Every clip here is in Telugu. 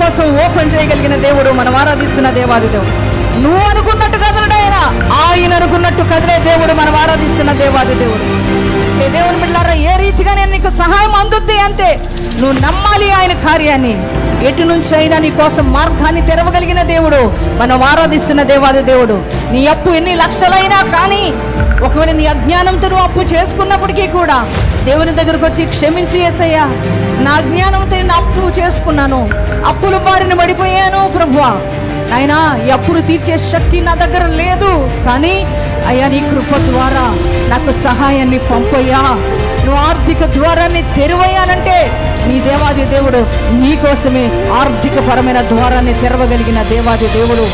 కోసం ఓపెన్ చేయగలిగిన దేవుడు, మనం ఆరాధిస్తున్న దేవాది దేవుడు. నువ్వు అనుకున్నట్టు కదలడు ఆయన అనుకున్నట్టు కదిలే దేవుడు, మనం ఆరాధిస్తున్న దేవాది దేవుడు. ఏ దేవుని బిడ్డలారా, ఏ రీతిగా నేను నీకు సహాయం అందుద్ది అంతే నువ్వు నమ్మాలి ఆయన కార్యాన్ని. ఎటు నుంచి అయినా నీ కోసం మార్గాన్ని తెరవగలిగిన దేవుడు, మనం ఆరాధిస్తున్న దేవాది దేవుడు. నీ అప్పు ఎన్ని లక్షలైనా కానీ, ఒకవేళ నీ అజ్ఞానంతో నువ్వు అప్పు చేసుకున్నప్పటికీ కూడా దేవుని దగ్గరకు వచ్చి క్షమించి, యేసయ్యా నా అజ్ఞానంతో నేను అప్పు చేసుకున్నాను, అప్పుల బారిన పడిపోయాను ప్రభువా, నాయనా ఈ అప్పులు తీర్చే శక్తి నా దగ్గర లేదు, కానీ అయ్యా నీ కృప ద్వారా నాకు సహాయాన్ని పంపయ్యా, నువ్వు ఆర్థిక ద్వారాన్ని తెరవయ్యానంటే నీ దేవాది దేవుడు నీ కోసమే ఆర్థిక పరమైన ద్వారాన్ని తెరవగలిగిన దేవాది దేవుడు.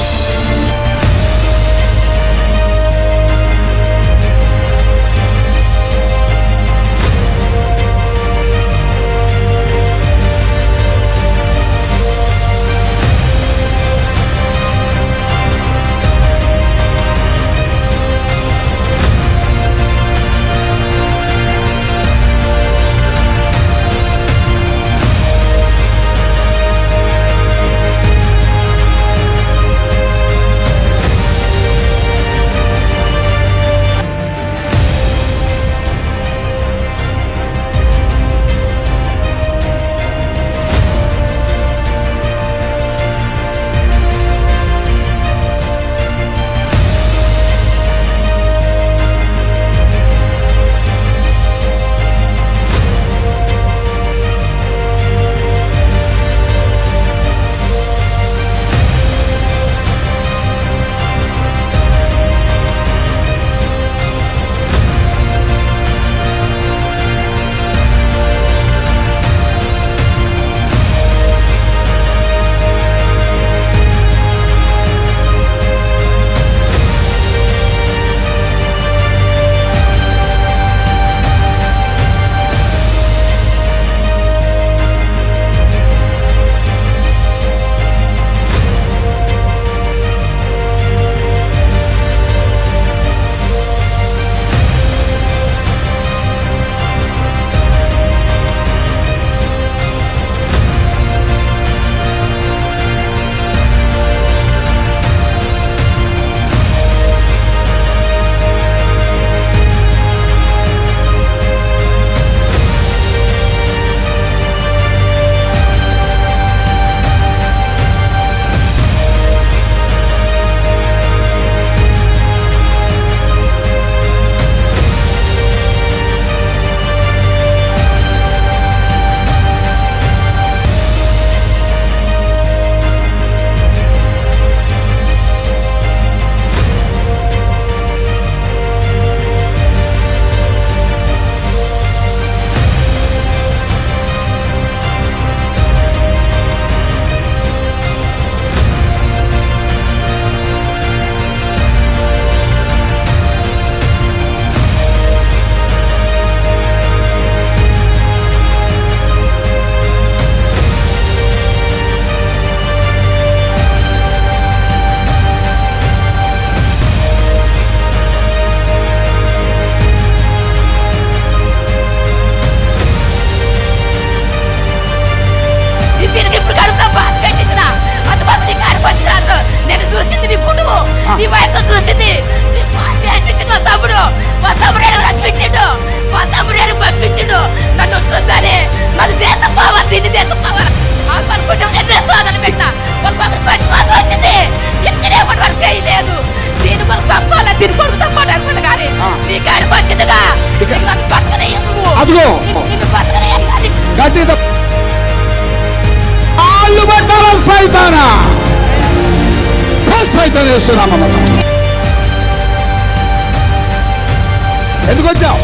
ఎందుకు వచ్చావు?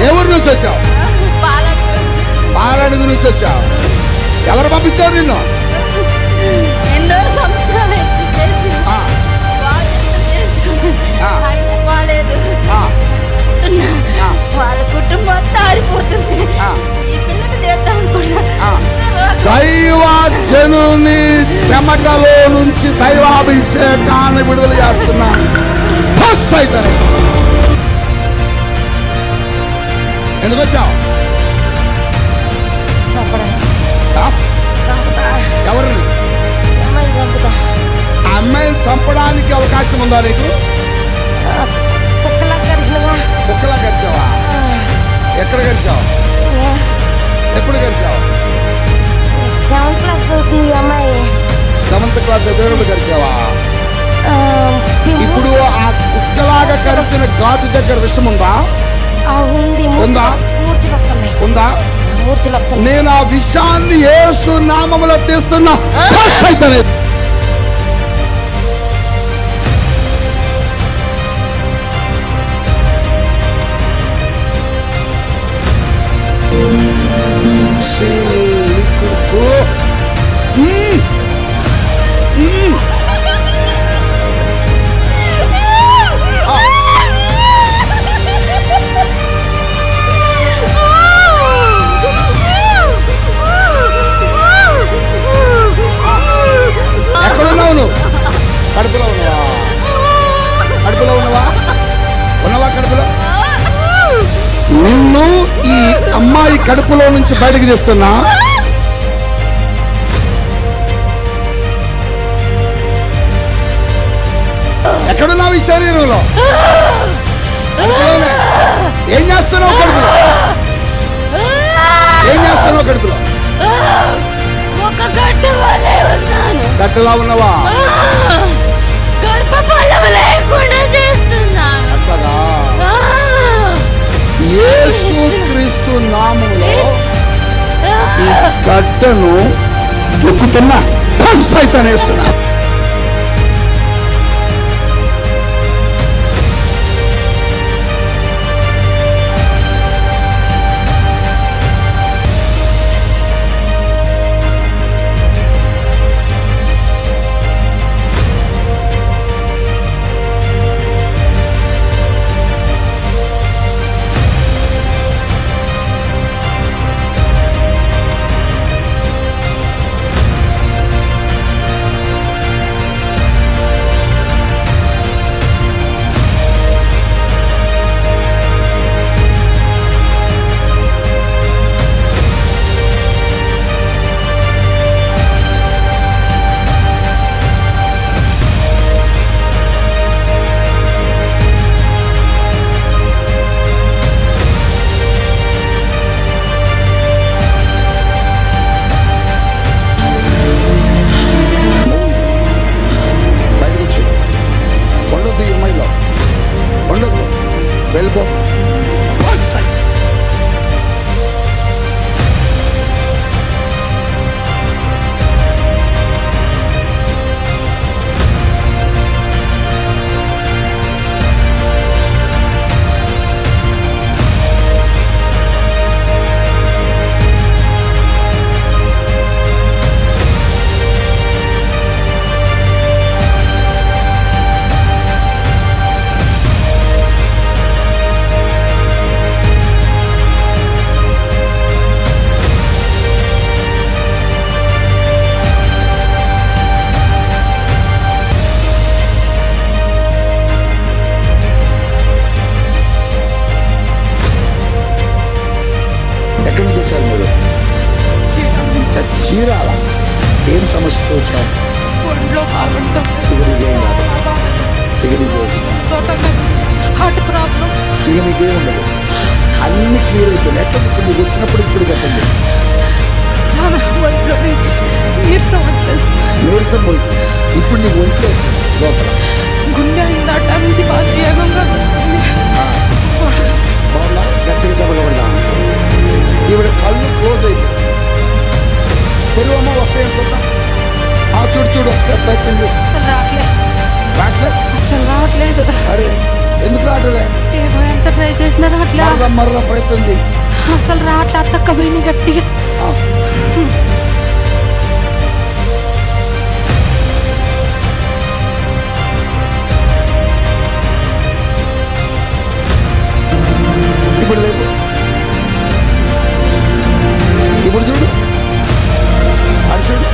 ఏ ఊరు నుంచి వచ్చావు? పాలడుగు నుంచి వచ్చావు. ఎవరు పంపించారు నిన్ను? ఎన్నో సంవత్సరాలు చేసి వాళ్ళ కుటుంబం అంతా ఆరిపోతుంది. ఈ పిల్లలు చేద్దాం అనుకున్నా. దైవజనుని చెమటలో నుంచి దైవాభిషేకాన్ని విడుదల చేస్తున్నా. ఎందుకు వచ్చావు? ఉందా నీకు? కుక్కలా కరిచినవా? కుక్కలా కరిచావా? ఎక్కడ కరిచావు? ఎప్పుడు కరిచావు? 7th క్లాస్ చదువుతుంది ఈ అమ్మాయి. 7th క్లాస్ చదివేటప్పుడు కరిచావా? ఇప్పుడు ఆ కుక్కలాగా కరిచిన ఘాటు దగ్గర విషం ఉందా? ఉంది. ఉందా? మూర్ఛలొస్తున్నాయి. ఉందా? మూర్ఛలొస్తున్నాయి. నేను ఆ విషాన్ని యేసు నామములో తీస్తున్నా. సైతానే ఎక్కడున్నావు నువ్వు? కడుపులో ఉన్నావా? కడుపులో ఉన్నావా? ఉన్నావా కడుపులో? నిన్ను ఈ అమ్మాయి కడుపులో నుంచి బయటకు తీస్తున్నా. ఎక్కడున్నావు ఈ శరీరంలో? ఏం చేస్తున్నావు కడుపులో? ఏం చేస్తున్నావు కడుపులో? ఒక గడ్డవలే ఉన్నాను. గడ్డలా ఉన్నావా? గర్భఫలం లేకుండా చేస్తున్నాను. అట్లాగా యేసు క్రీస్తు నామములో ఈ గడ్డను దొక్కుతున్నా. సైతానేస్తున్నా. వెళ్ళిపో. చీరాల ఏం సమస్యతో వచ్చావు? ఇక నీకేం ఉండదు. అన్ని క్లియర్ అయిపోయింది. ఎట్లా ఇప్పుడు నీకు వచ్చినప్పుడు ఇప్పుడు కట్టండి. నీరసం పోయింది. ఇప్పుడు నీకు ఒంట్లో లోపల గుండె అయిందట నుంచి బాగా వేగంగా బాగా గట్టిగా చెప్పబడదా. ఈవిడ కళ్ళు క్లోజ్ అయిపోయింది. పెరుగమ్మ వస్తాయని చూద్దాం. చూడు చూడు ఒకసారి ప్రయత్నం చేయి. అసలు రావట్లేదు. అరే ఎందుకు రావట్లే? ఎంత ట్రై చేసినా రావట్లేదు. మరలా ప్రయత్నం చేయి. అసలు రావట్లే. అత్తకపోయిన గట్టిగా. ఇప్పుడు లేదు. ఇప్పుడు చూడు. అది చూడు.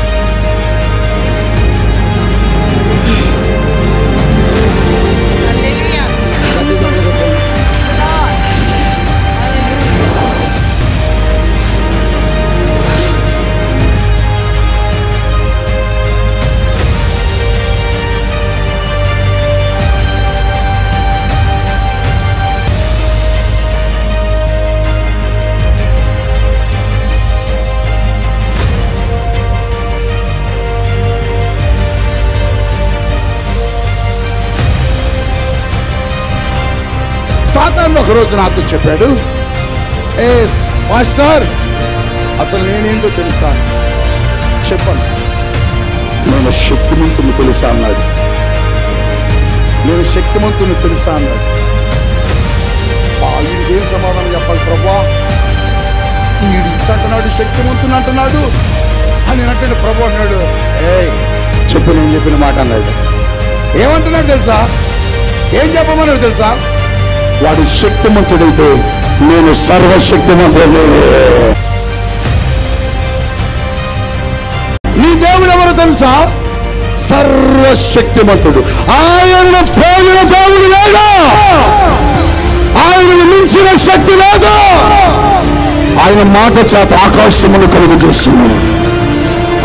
దేవుడు ఒకరోజు నాతో చెప్పాడు, ఏ మాస్టర్ అసలు నేనేంటో తెలుసా? చెప్పను. నేను శక్తిమంతుని తెలుసా అన్నాడు. నేను శక్తిమంతుని తెలుసా అన్నాడు. ఈయనకేం సమాధానం చెప్పాలి? ప్రభా ఈడు అంటున్నాడు, శక్తిమంతుని అంటున్నాడు అని అంటే ప్రభు అన్నాడు, చెప్పు నేను చెప్పిన మాట అన్నాడు. ఏమంటున్నాడు తెలుసా? ఏం చెప్పమన్నాడు తెలుసా? వాడు శక్తిమంతుడైతే నేను సర్వశక్తిమంతుడు. నీ దేవుడు ఎవరు తెలుసా? సర్వశక్తిమంతుడు. ఆయన పోలిన దేవుడు లేదా? ఆయనను మించిన శక్తి లేదా? ఆయన మాట చేత ఆకాశమును కలుగు చేస్తున్నాడు.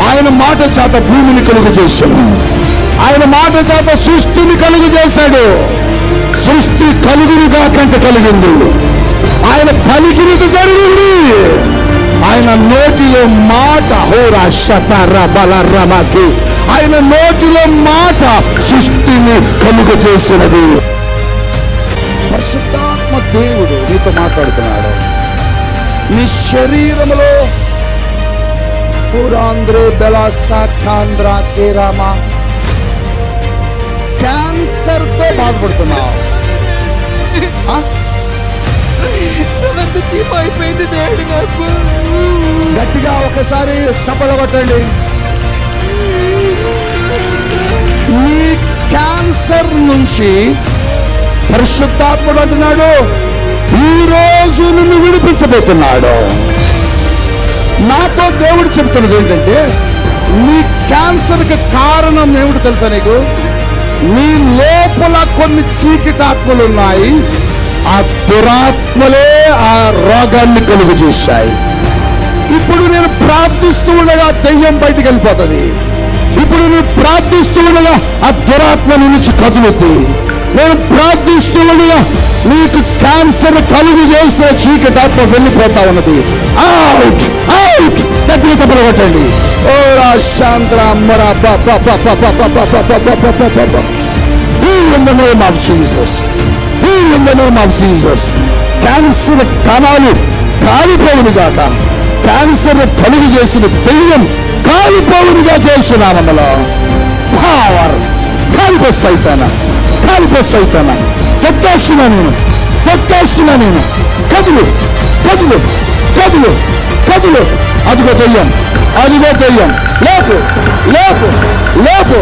ఆయన మాట చేత భూమిని కలుగు చేస్తున్నాడు. ఆయన మాట చేత సృష్టిని కలుగు చేశాడు. సృష్టి కలుగునిగా కంటే కలిగింది. ఆయన పలికినది జరిగింది. ఆయన నోటిలో మాట హోరా శతర బలరమకి ఆయన నోటిలో మాట సృష్టిని కలుగు చేసినది. పరిశుద్ధాత్మ దేవుడు నీతో మాట్లాడుతున్నాడు. నీ శరీరములో పురాంధ్రే బెలాసాంధ్రా కేరామా క్యాన్సర్ తో బాధపడుతున్నావు. గట్టిగా ఒకసారి చప్పలు కొట్టండి. నీ క్యాన్సర్ నుంచి పరిశుద్ధాత్ముడు అంటున్నాడు, ఈ రోజు నిన్ను విడిపించబోతున్నాడు. నాతో దేవుడు చెప్తున్నది ఏంటంటే, నీ క్యాన్సర్ కి కారణం ఏమిటి తెలుసా నీకు? నీ లోపల కొన్ని చీకటాత్మలు ఉన్నాయి. ఆ దురాత్మలే ఆ రోగాన్ని కలుగు చేశాయి. ఇప్పుడు నేను ప్రార్థిస్తూ ఉండగా దెయ్యం బయటికి వెళ్ళిపోతుంది. ఇప్పుడు నేను ప్రార్థిస్తూ ఉండగా ఆ దురాత్మ నుంచి కదులుద్ది. నేను ప్రార్థిస్తూ ఉండగా నీకు క్యాన్సర్ కలుగు చేసిన చీకటాత్మ వెళ్ళిపోతా ఉన్నది. అవుట్ అవుట్ గట్టిగా చెప్పగొట్టండి. ఓ రాశాంధ్ర in the name of Jesus. In the name of Jesus. Cancer కణాలు కాలిపోవునుగాక. క్యాన్సర్ కలుగు చేసిన దెయ్యం కాలిపోవునుగా చేస్తున్నామలో. పవర్ కాలిపో సైతానా, కాలిపో సైతానా. తొక్కేస్తున్నా నేను, తొక్కేస్తున్నా నేను. కదులు కదులు కదులు కదులు. అదిగో దెయ్యం, అదిగో దెయ్యం. లేపు లేపు లేపు.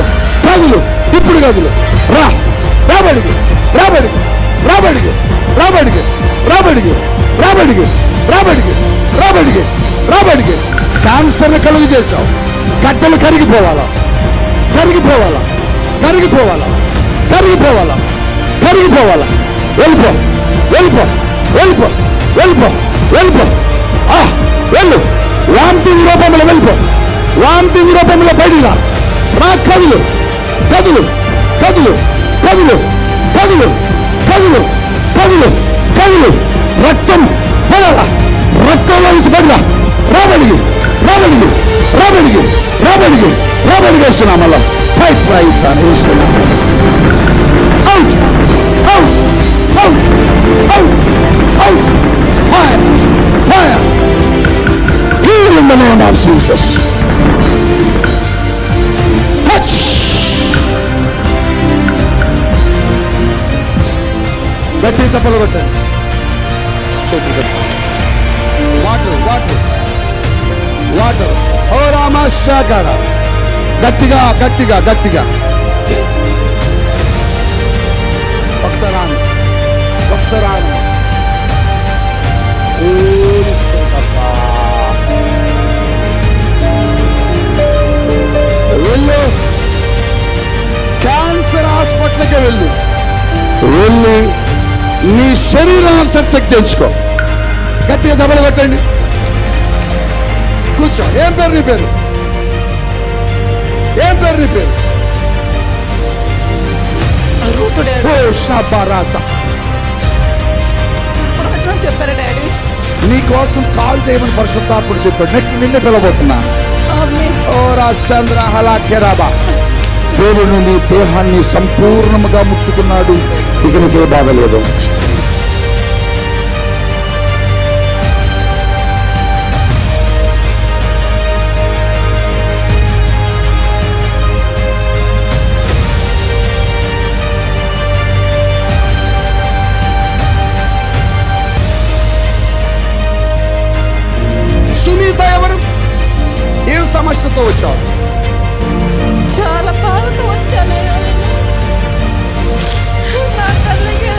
కదులు, ఇప్పుడు కదులు. రా రాబడికి రాబడికి రాబడికి రాబడికి రాబడికి రాబడికి రాబడికి రాబడికి రాబడికి. క్యాన్సర్ కలుగు చేశావు. గడ్డలు కరిగిపోవాలా, కరిగిపోవాలా, కరిగిపోవాలా, కరిగిపోవాలా, కరిగిపోవాలా. వెళ్ళిపో వెళ్ళిపో వెళ్ళిపో వెళ్ళిపో వెళ్ళిపో. వెళ్ళు. వాంతింగ్ రూపంలో వెళ్ళిపో. వాంతింగ్ రూపంలో బయటికి రా. రా. కదులు కదులు కదులు కదులు కదులు కదులు కదులు కదులు. రక్తం పడాలా, రక్తంలో నుంచి పడలా. రాబడికి రాబడికి రాబడికి రాబడికి రాబడికి వేస్తున్నాం. మళ్ళా ఫైట్ సాయిస్తాను వేస్తున్నాం. Out out out out out. Fire fire. Heal in the name of Jesus. Touch. గట్టి చప్పలు కొట్టండి. చేతులు కట్టి. Water water water. ఓ రామాశాకర. గట్టిగా గట్టిగా గట్టిగా. ఒకసారి ఒకసారి వెళ్ళు. క్యాన్సర్ హాస్పిటల్కి వెళ్ళు. వెళ్ళి నీ శరీరాన్ని ఒకసారి చెక్ చేయించుకో. గట్టిగా సభలు కొట్టండి. కూర్చో. ఏం పేరు నీ పేరు? ఏం పేరు నీ పేరు? చెప్పారు డాడీ. నీ కోసం కాల్ చేయమని పరిశుద్ధాత్ముడు చెప్పాడు. నెక్స్ట్ నిన్నే పిలవబోతున్నా. ఓ రాజచంద్ర హలాఖ్యరాబా. దేవుడు నీ దేహాన్ని సంపూర్ణముగా ముట్టుకున్నాడు. ఇక నీకే బాధ లేదు. సమస్యతో వచ్చావు? చాలా బాధతో వచ్చానయ్యా. నా తల్లికి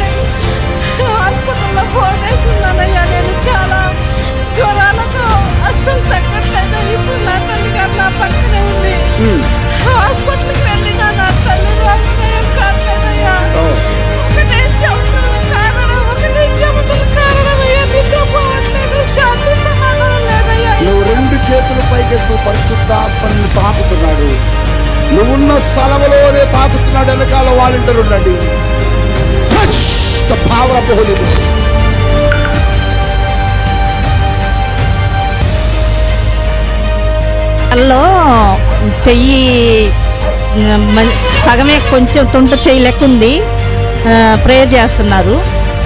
హాస్పిటల్లో 4 days ఉన్నానయ్యా. నేను చాలా జ్వరాలతో అస్సలు తగ్గట్లేదు. ఇప్పుడు నా తల్లి గారు నా పక్కనే ఉంది. హాస్పిటల్కి వెళ్ళినా నా తల్లి రోగనయం కాదయ్యా. ఒకటే చెమటల కారణమయ్యా. నిద్రపోవట్లేదు, శాంతి సమాధానం లేదయ్యా. నువ్వు 2 చేతులు పైకెత్తు. పరిశుద్ధాత్మని తాకుతున్నాడు. నువ్వున్న స్థలంలోనే తాకుతున్నాడు. వెనకాల వాలంటీర్ ఉండండి. Touch the power of the Holy Ghost. అల్లో చెయ్యి సగమే కొంచెం తుంట చెయ్యి లెక్క ఉంది. ప్రేయర్ చేస్తున్నారు.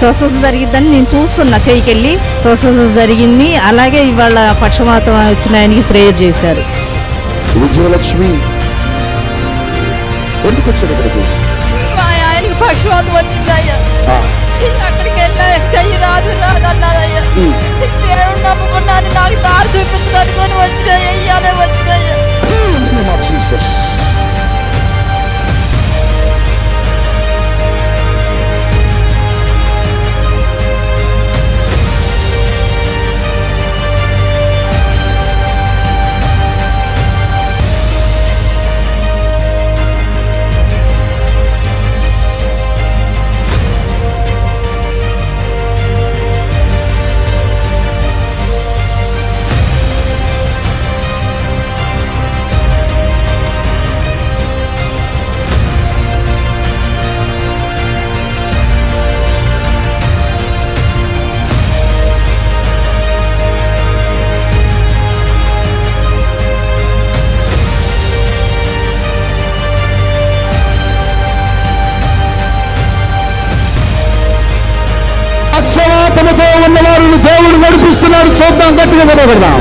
సోసస్ జరిగిద్దని నేను చూస్తున్నా. చెయ్యికెళ్ళి సోసస్ జరిగింది. అలాగే ఇవాళ పక్షవాతం వచ్చిన ఆయనకి ప్రేయర్ చేశారు. విజయలక్ష్మి ఎందుకు వచ్చాడు ఇక్కడికి? మా ఆయనకి పక్షవాతం వచ్చిందయ్యా. అక్కడికి వెళ్ళా చెయ్యి రాదు అన్నారయ్యా. దేవుడు నమ్ముకున్నాను, నాకు దారి చూపించడానికి వచ్చినాయి, వెయ్యాలే వచ్చినాయ్యా. పక్షవాతముతో ఉన్నవారిని దేవుడు నడిపిస్తున్నాడు. చూద్దాం, గట్టిగా నిలబడదాం.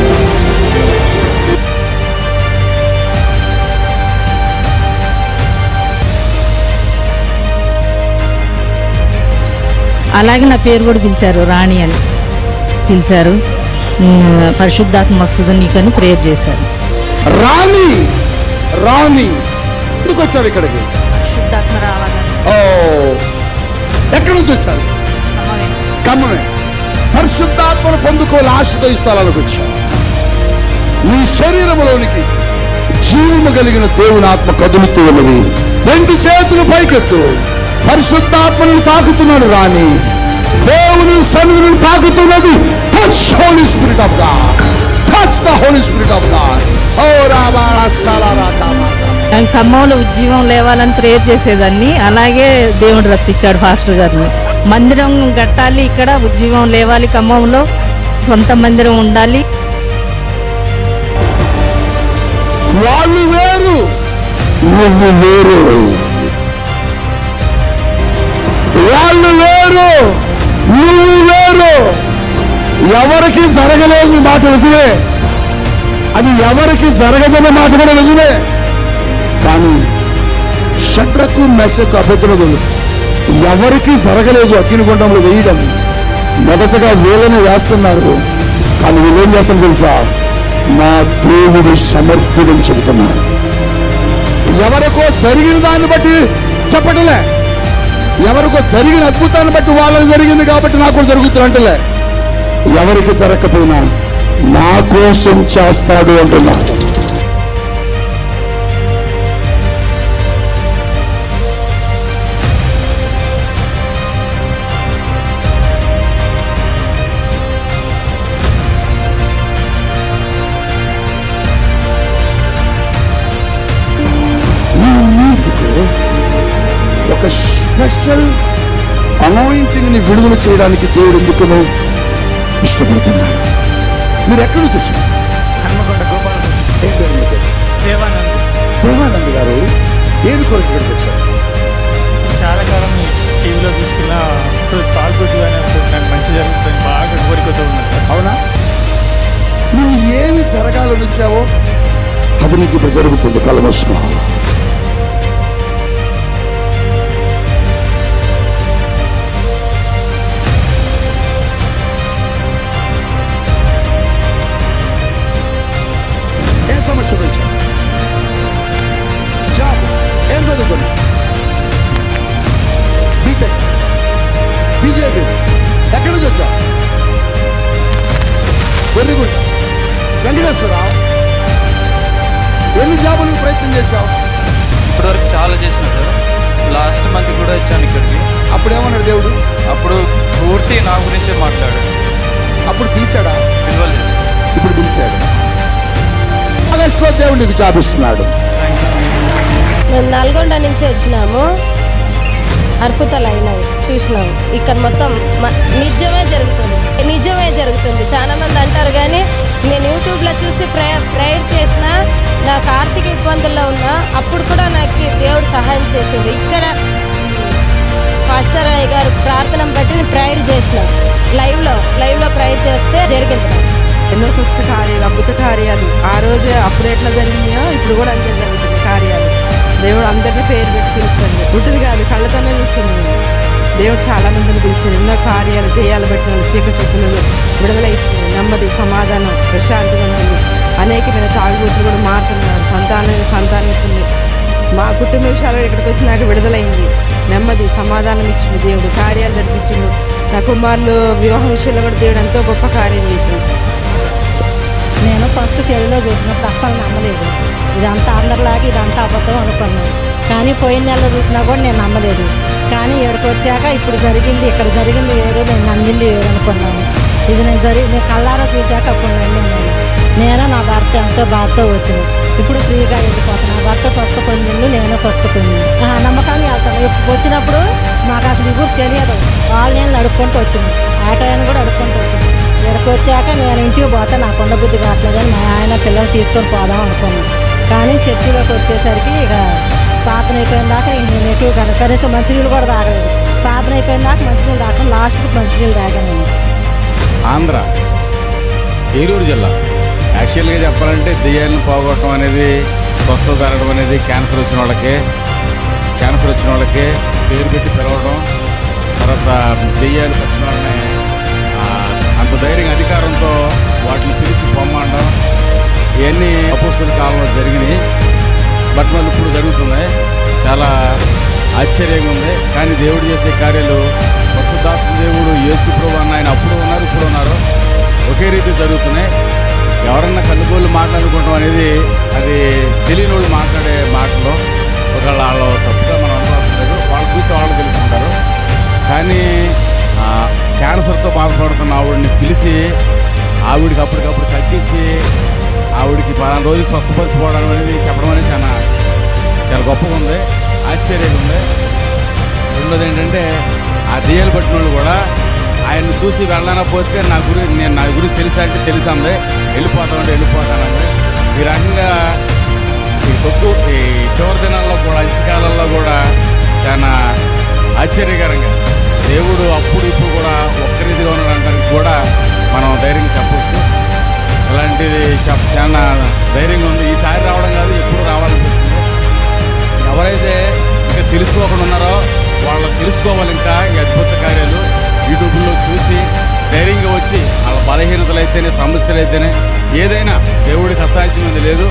అలాగే నా పేరు కూడా పిలిచారు, రాణి అని పిలిచారు. పరిశుద్ధాత్మ వస్తుంది నీకని ప్రేయర్ చేశారు. రాణి రాణి ఎందుకు వచ్చావు ఇక్కడికి? పరిశుద్ధాత్మ రావాలని. ఓ, ఎక్కడి నుంచి వచ్చారు? ఖమ్మమే. పరిశుద్ధాత్మను పొందుకోవాలి ఆశతో ఈ స్థలానికి వచ్చావు. నీ శరీరంలోనికి జీవము కలిగిన దేవుని ఆత్మ కదులుతూ ఉన్నది. 2 చేతులు పైకెత్తు. పరిశుద్ధాత్మను తాకుతున్నాడు. రాణి దేవుని సన్నిధిని తాకుతున్నది. Touch Holy Spirit of God. Touch the Holy Spirit of God. ఓ రాబా సలారా కామా. ఖమ్మంలో ఉద్యమం లేవాలని ప్రేయర్ చేసేదాన్ని. అలాగే దేవుడు రప్పించాడు పాస్టర్ గారిని. మందిరం కట్టాలి, ఇక్కడ ఉద్యమం లేవాలి, ఖమ్మంలో సొంత మందిరం ఉండాలి. వాళ్ళు వేరు, నువ్వు వేరు. వాళ్ళు వేరు, నువ్వు వేరు. ఎవరికి జరగలేదు మాట నిజమే. అది ఎవరికి జరగదన్న మాట కూడా నిజమే. కానీ షడ్రకు మెషకు అభ్యర్థులు ఎవరికి జరగలేదు అగ్నిగుండంలో వేయడం. మొదటగా వీళ్ళని వేస్తున్నారు. కానీ వీళ్ళేం చేస్తాను తెలుసా? నా దేవుడు సమర్థుడని చెబుతున్నారు. ఎవరికో జరిగిన దాన్ని బట్టి చెప్పటలే. ఎవరికో జరిగిన అద్భుతాన్ని బట్టి వాళ్ళకి జరిగింది కాబట్టి నాకు కూడా జరుగుతుంది అంటలే. ఎవరికి జరగకపోయినా నా కోసం చేస్తాడు అంటున్నా. ఒక స్పెషల్ అనాయింటింగ్ ని విడుదల చేయడానికి దేవుడు ఎందుకునో ఇష్టపడుతున్నాడు. మీరు ఎక్కడి నుంచి వచ్చారు? హన్మకొండ గోపాల దేవానంద్ గారు దేని కొరకు ఇక్కడికి వచ్చారు? చాలా కాలం టీవీలో చూస్తున్నా పాల్గొట్టు నాకు మంచి జరుగుతుంది, బాగా కోరికతో ఉన్నాను. అవునా? నువ్వు ఏమి జరగాలని వచ్చావో అది నీకు ఇప్పుడు జరుగుతుంది. కలమోసుకో. ఏ సమస్య వచ్చా? ఎన్ని జాబులకు ప్రయత్నం చేశావు? ఇప్పటివరకు చాలా చేసిన సార్. లాస్ట్ మంత్ కూడా ఇచ్చాను ఇక్కడికి. అప్పుడు ఏమన్నాడు దేవుడు? అప్పుడు పూర్తి నా గురించే మాట్లాడాడు. అప్పుడు పిలిచాడా? పిలవలేదు. ఇప్పుడు పిలిచాడు. ఆగస్టులో దేవుడు నీకు జాబ్ ఇస్తున్నాడు. మేము నల్గొండ నుంచి వచ్చినాము. అద్భుతాలు అయినాయి, చూసినాము. ఇక్కడ మొత్తం నిజమే జరుగుతుంది. చాలా మంది అంటారు కానీ నేను యూట్యూబ్లో చూసి ప్రేయర్ చేసిన, నాకు ఆర్థిక ఇబ్బందుల్లో ఉన్నా, అప్పుడు కూడా నాకు దేవుడు సహాయం చేసిండు. ఇక్కడ పాస్టర్ అయ్య గారు ప్రార్థన బట్టి నేను ప్రేయర్ చేసిన, లైవ్లో ప్రేయర్ చేస్తే జరిగింది. ఎన్నో స్వస్థ కార్యాలు, అద్భుత కార్యాలు ఆ రోజే అప్పుడు ఎట్లా జరిగినాయో ఇప్పుడు కూడా అంతే జరుగుతుంది కార్యాలు. దేవుడు అందరినీ పేరు పెట్టి పిలుస్తుంది. ఉంటుంది కాదు, కళ్ళతోనే చూస్తుంది. దేవుడు చాలా మందిని పిలిచింది. ఎన్నో కార్యాలు దెయ్యాలు పెట్టిన చీకటి విడుదలైతుంది. నెమ్మది, సమాధానం, ప్రశాంతంగా ఉంటుంది. అనేకమైన తాగుబోతులు కూడా మారుతున్నారు. సంతానం మా కుటుంబ విషయాలు ఇక్కడికి వచ్చి నాకు విడుదలైంది. నెమ్మది, సమాధానం ఇచ్చింది దేవుడు. కార్యాలు జరిపించిండు. నా కుమారులు వివాహం విషయంలో కూడా దేవుడు ఎంతో గొప్ప కార్యం చేసింది. నేను ఫస్ట్ సెల్లో చూసినప్పుడు అస్సలు నమ్మలేదు. ఇదంతా అందరిలాగా ఇదంతా అబద్ధం అనుకున్నాను. కానీ పోయిన నెలలో చూసినా కూడా నేను నమ్మలేదు. కానీ ఇక్కడికి వచ్చాక ఇప్పుడు జరిగింది, ఇక్కడ జరిగింది వేరు, నేను నమ్మింది వేరు అనుకున్నాను. ఇది నేను కళ్ళారా చూశాక అప్పుడు నేను నా భర్త ఎంతో బాధతో వచ్చింది. ఇప్పుడు ఫ్రీగా వెళ్ళిపోతాను. నా భర్త స్వస్థ పొందిండు, నేను స్వస్థ పొందిండు. నమ్మకాన్ని వెళ్తాను. ఇప్పుడు వచ్చినప్పుడు మాకు అసలు ఇప్పుడు తెలియదు. వాళ్ళు నేను నడుపుకుంటూ వచ్చింది, ఆటో ఆయన కూడా నడుపుకుంటూ వచ్చింది. ఇక్కడికి వచ్చాక నేను ఇంటికి పోతే నాకు ఉండబుద్ధి కావట్లేదని మా ఆయన పిల్లలు తీసుకొని పోదాం అనుకున్నాను. కానీ చర్చిలోకి వచ్చేసరికి ఇక ప్రార్థన అయిపోయిన దాకా నేను ఎటు కనీసం మంచినీళ్ళు కూడా తాగలేదు. ప్రార్థన అయిపోయిన దాకా మంచినీళ్ళు తాగను, లాస్ట్కి మంచినీళ్ళు తాగాను. ఆంధ్ర ఏలూరు జిల్లా. యాక్చువల్గా చెప్పాలంటే దెయ్యాలను పోగొట్టడం అనేది, స్వస్థత జరగడం అనేది క్యాన్సర్ వచ్చిన వాళ్ళకే పేరు పెట్టి పిలవడం, తర్వాత దెయ్యాలు పట్టిన వాళ్ళని అంత ధైర్యం అధికారంతో వాటిని పిలిచి పొమ్మడం, ఇవన్నీ అపోస్తుల కాలంలో జరిగినాయి. బట్ మళ్ళీ ఇప్పుడు జరుగుతున్నాయి. చాలా ఆశ్చర్యంగా ఉంది. కానీ దేవుడు చేసే కార్యాలు, పరిశుద్ధాత్మ దేవుడు యేసు ప్రభువు అన్న ఆయన అప్పుడు ఉన్నారు, ఇప్పుడు ఉన్నారు, ఒకే రీతి జరుగుతున్నాయి. ఎవరన్నా కన్నుగోళ్ళు మాట్లాడుకోవడం అనేది అది తెలియని వాళ్ళు మాట్లాడే మాటలు. ఒకవేళ వాళ్ళు తప్పుగా మనం అనుకోవట్లేదు, వాళ్ళు చూస్తే వాళ్ళు తెలుసుకుంటారు. కానీ క్యాన్సర్తో బాధపడుతున్న ఆవిడని పిలిచి ఆవిడికి అప్పటికప్పుడు తగ్గించి ఆవిడికి 10 రోజులు స్వస్థపరిచిపోవడం అనేది చెప్పడం అనేది చాలా గొప్పగా ఉంది, ఆశ్చర్యంగా ఉంది. రెండోది ఏంటంటే ఆ దెయ్యాలు పట్టిన వాళ్ళు కూడా ఆయన్ని చూసి వెళ్ళకపోతే నా గురించి తెలుసంటే తెలుసంది, వెళ్ళిపోతానండి. ఈ రకంగా ఈ చివరి దినాల్లో కూడా, అంత్యకాలంలో కూడా చాలా ఆశ్చర్యకరంగా దేవుడు అప్పుడు ఇప్పుడు కూడా ఒక్క రీతిగా ఉండడానికి కూడా మనం ధైర్యంగా చెప్పవచ్చు. ఇలాంటిది చాలా ధైర్యంగా ఉంది. ఈసారి రావడం కాదు, ఎప్పుడు రావాలనిపిస్తుంది. ఎవరైతే ఇంకా తెలుసుకోకుండా ఉన్నారో వాళ్ళు తెలుసుకోవాలి. ఇంకా ఈ అద్భుత కార్యాలు యూట్యూబ్లో చూసి ధైర్యంగా వచ్చి వాళ్ళ బలహీనతలు అయితేనే, సమస్యలు అయితేనే, ఏదైనా దేవుడికి అసాధ్యమైంది లేదు.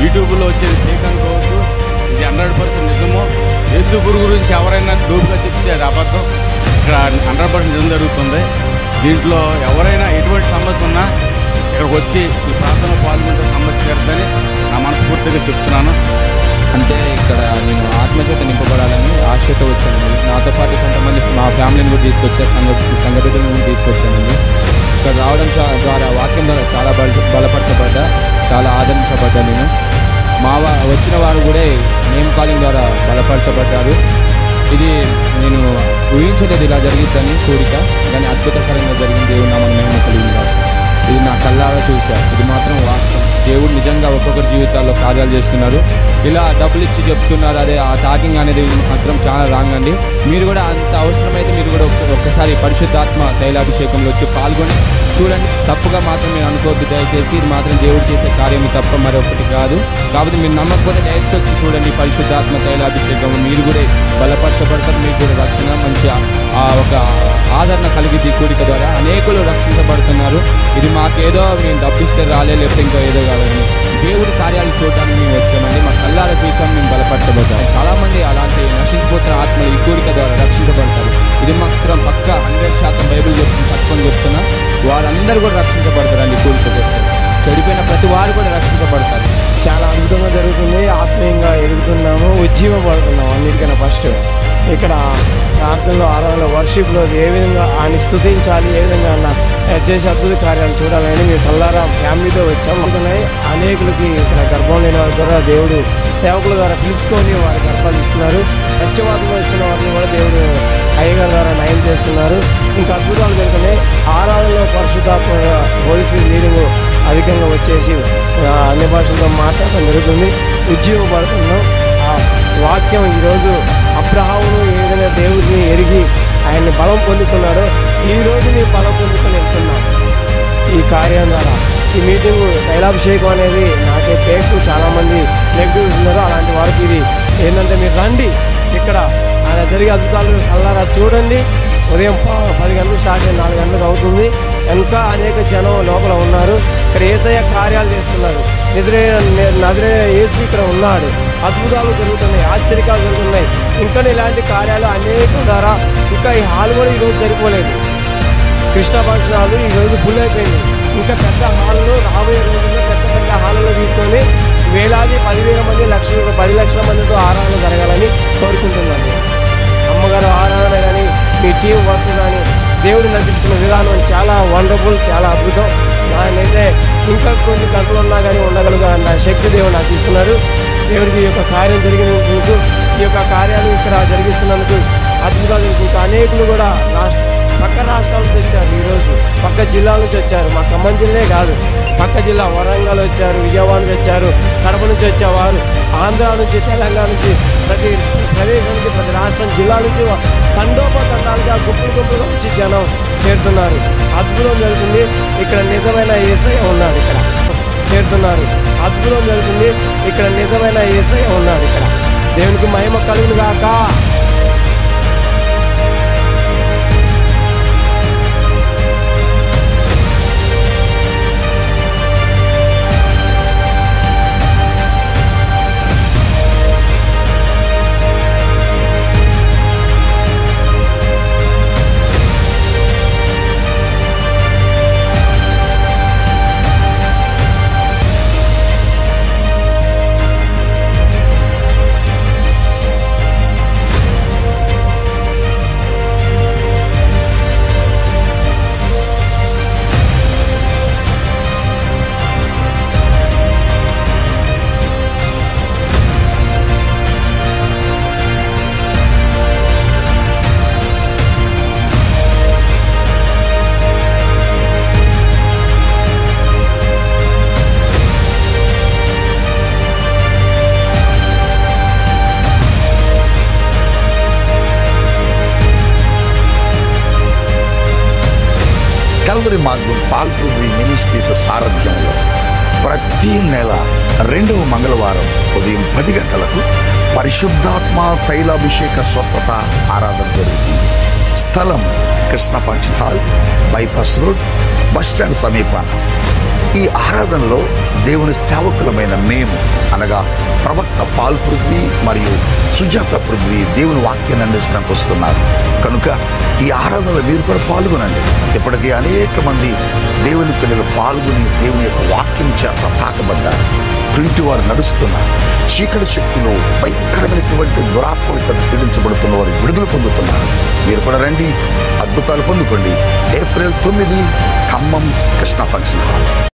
యూట్యూబ్లో వచ్చేది ఫేక్ అనుకోవద్దు, ఇది 100% నిజము. యేసు గురించి ఎవరైనా డూపుగా చెప్తే అది అబద్ధం. ఇక్కడ 100% నిజం జరుగుతుంది. దీంట్లో ఎవరైనా ఎటువంటి సమస్య ఉన్నా ఇక్కడికి వచ్చి ఈ ప్రాంతంలో పాల్గొంటే సమస్య జరుగుతుందని నా మనస్ఫూర్తిగా చెప్తున్నాను. అంటే ఇక్కడ నేను ఆత్మచేత నింపబడాలని ఆశతో వచ్చానండి. నాతో పాటు కొంతమంది మా ఫ్యామిలీని కూడా తీసుకొచ్చాను, సంఘ బిడ్డలను కూడా తీసుకొచ్చానండి. ఇక్కడ రావడం ద్వారా వాక్యం ద్వారా చాలా బలపరచబడ్డా, చాలా ఆదరించబడ్డా. నేను వచ్చిన వారు కూడా నేమ్ కాలింగ్ ద్వారా బలపరచబడ్డారు. ఇది నేను ఊహించలేదు ఇలా జరిగిద్దని కోరిక, కానీ అద్భుతకరంగా జరిగింది. దేవుడు నామమున మహిమ కలిగింది. ఇది నా కళ్ళారా చూశా. ఇది మాత్రం వాస్తవం. దేవుడు నిజంగా ఒక్కొక్కరి జీవితాల్లో కార్యాలు చేస్తున్నారు. ఇలా డబ్బులు ఇచ్చి చెప్తున్నారు, అదే ఆ టాకింగ్ అనేది మాత్రం చాలా రాంగ్ అండి. మీరు కూడా అంత అవసరమైతే మీరు కూడా ఒక్కసారి పరిశుద్ధాత్మ తైలాభిషేకంలో వచ్చి పాల్గొని చూడండి. తప్పుగా మాత్రం మీరు అనుకోవద్దు దయచేసి. ఇది మాత్రం దేవుడు చేసే కార్యం తప్ప మరొకటి కాదు. కాబట్టి మీరు నమ్మకపోతే డైరెక్ట్ వచ్చి చూడండి పరిశుద్ధాత్మ తైలాభిషేకం. మీరు కూడా బలపరచబడతారు, మీకు కూడా రక్షణ మంచి ఒక ఆదరణ కలిగింది. ఈ కూడిక ద్వారా అనేకులు రక్షించబడుతున్నారు. ఇది మాకేదో మేము డబ్బిస్తే రాలే, లేకపోతే ఇంకా ఏదో కాదని దేవుడి కార్యాలు చూడడానికి మేము వచ్చామండి. మా కళ్ళారా చూసాం, మేము బలపరచబడ్డాం. చాలామంది అలాంటి నశించిపోతున్న ఆత్మలు ఈ కోరిక ద్వారా రక్షించబడతారు. ఇది మాత్రం పక్క 100% బైబిల్ పట్టుకొని చెప్తున్నా. వారందరూ కూడా రక్షించబడతారండి. ఈ కోరిక చేస్తారు. చెడిపోయిన ప్రతి వారు కూడా రక్షించబడతారు. చాలా అద్భుతంగా ఉజ్జీవపడుతున్నాం. అన్నిటికన్నా ఫస్ట్ ఇక్కడ ప్రార్థనలో, ఆరాధనలో, వర్షిప్లో ఏ విధంగా ఆయన స్తుతించాలి, ఏ విధంగా చేసే అద్భుత కార్యాలు చూడాలని మేము కల్లారా ఫ్యామిలీతో వచ్చాం. అందుకనే అనేకులకి ఇక్కడ గర్భం లేని వారి ద్వారా దేవుడు సేవకుల ద్వారా పిలుచుకొని వారి గర్భాలు ఇస్తున్నారు. సత్యవాదంలో వచ్చిన వారిని కూడా దేవుడు అయ్యగారి ద్వారా నయం చేస్తున్నారు. ఇంకా అద్భుతాలు జరుగుతున్నాయి. ఆరాధనలో పరిశుద్ధాత్మ హోలీ స్పిరిట్ లీడింగ్ అధికంగా వచ్చేసి అన్ని భాషలతో మాట్లాడటం జరుగుతుంది. ఉజ్జీవపడుతున్నాం. ఆ వాక్యం ఈరోజు అబ్రహామును ఏ విధంగా దేవుడిని ఎరిగి ఆయన్ని బలం పొందుకున్నాడో ఈరోజు నీ బలం పొందుకొని వెళ్తున్నాం. ఈ కార్యం ద్వారా ఈ మీటింగు తైలాభిషేకం అనేది నాకే పేరు చాలామంది నెగిటివ్స్ ఉన్నారు. అలాంటి వారికి ఇది ఏంటంటే మీరు రండి, ఇక్కడ ఆయన జరిగే అద్భుతాలు కల్లారా చూడండి. ఉదయం 10 గంటలకు స్టార్ట్ అయ్యి 4 గంటలకు అవుతుంది. ఇంకా అనేక జనం లోపల ఉన్నారు. ఇక్కడ యేసయ్య కార్యాలు చేస్తున్నారు. నజరేయుడైన యేసు ఇక్కడ ఉన్నాడు. అద్భుతాలు జరుగుతున్నాయి, ఆశ్చర్యకాలు జరుగుతున్నాయి. ఇంకా ఇలాంటి కార్యాలు అనేక ద్వారా ఇంకా ఈ హాల్ కూడా ఈరోజు సరిపోలేదు. కృష్ణ ఫంక్షన్ హాల్ ఈరోజు ఫుల్ అయిపోయింది. ఇంకా పెద్ద హాల్లో రాబోయే రోజుల్లో పెద్ద హాల్లో తీసుకొని వేలాది 10,000 మంది 10 లక్షల మందితో ఆరాధన జరగాలని కోరుకుంటున్నాను. అమ్మగారు ఆరాధన కానీ మీ టీం వర్క్ కానీ దేవుడు నడిపిస్తున్న విధానం చాలా వండర్ఫుల్, చాలా అద్భుతం. నాకైతే ఇంకా కొన్ని గంటలు ఉన్నా కానీ ఉండగలుగుతాను శక్తి దేవుడు నాకు ఇస్తున్నారు. దేవుడికి ఈ యొక్క కార్యం జరిగినందుకు, ఈ యొక్క కార్యాలు ఇక్కడ జరిగిస్తున్నందుకు అద్భుతాలు జరుగుతుంది. అనేకులు కూడా పక్క రాష్ట్రాల నుంచి వచ్చారు. ఈరోజు పక్క జిల్లాల నుంచి వచ్చారు. మా ఖమ్మం జిల్లానే కాదు, పక్క జిల్లా వరంగల్ వచ్చారు, విజయవాడ నుంచి వచ్చారు, కడప నుంచి వచ్చేవారు, ఆంధ్ర నుంచి, తెలంగాణ నుంచి, ప్రతి ప్రదేశం నుంచి, ప్రతి రాష్ట్రం జిల్లా నుంచి తండోపతండాలుగా గుంపులుగా వచ్చి జనం చేరుతున్నారు. అద్భుతం జరుగుతుంది. ఇక్కడ నిజమైన యేసయ్య ఉన్నాడు. ఇక్కడ చేరుతున్నారు. అద్భుతం జరుగుతుంది. ఇక్కడ నిజమైన యేసయ్య ఉన్నాడు. ఇక్కడ దేవునికి మహిమ కలుగును గాక. కల్వరి మార్గం పాల్పృథ్వీ మినిస్ట్రీస్ సారథ్యంలో ప్రతి నెల 2వ మంగళవారం ఉదయం 10 గంటలకు పరిశుద్ధాత్మ తైలాభిషేక స్వస్థత ఆరాధన జరుగుతుంది. స్థలం Krishna function hall, bypass road, bus stand సమీపాన. ఈ ఆరాధనలో దేవుని సేవకులమైన మేము అనగా ప్రవక్త పాల్పృథ్వీ మరియు సుజాత పృథ్వీ దేవుని వాక్యాన్ని అందించడానికి వస్తున్నారు. కనుక ఈ ఆరాధనలో మీరు కూడా పాల్గొనండి. ఇప్పటికీ అనేక మంది దేవుని పిల్లలు పాల్గొని దేవుని యొక్క వాక్యం చేత తాకబడ్డారు. ప్రింటి వారు నడుస్తున్నారు. చీకటి శక్తులు భయంకరమైనటువంటి దురాత్మల చేత పీడించబడుతున్న వారు విడుదల పొందుతున్నారు. మీరు కూడా రండి, అద్భుతాలు పొందుకోండి. April 9 Khammam Krishna function hall.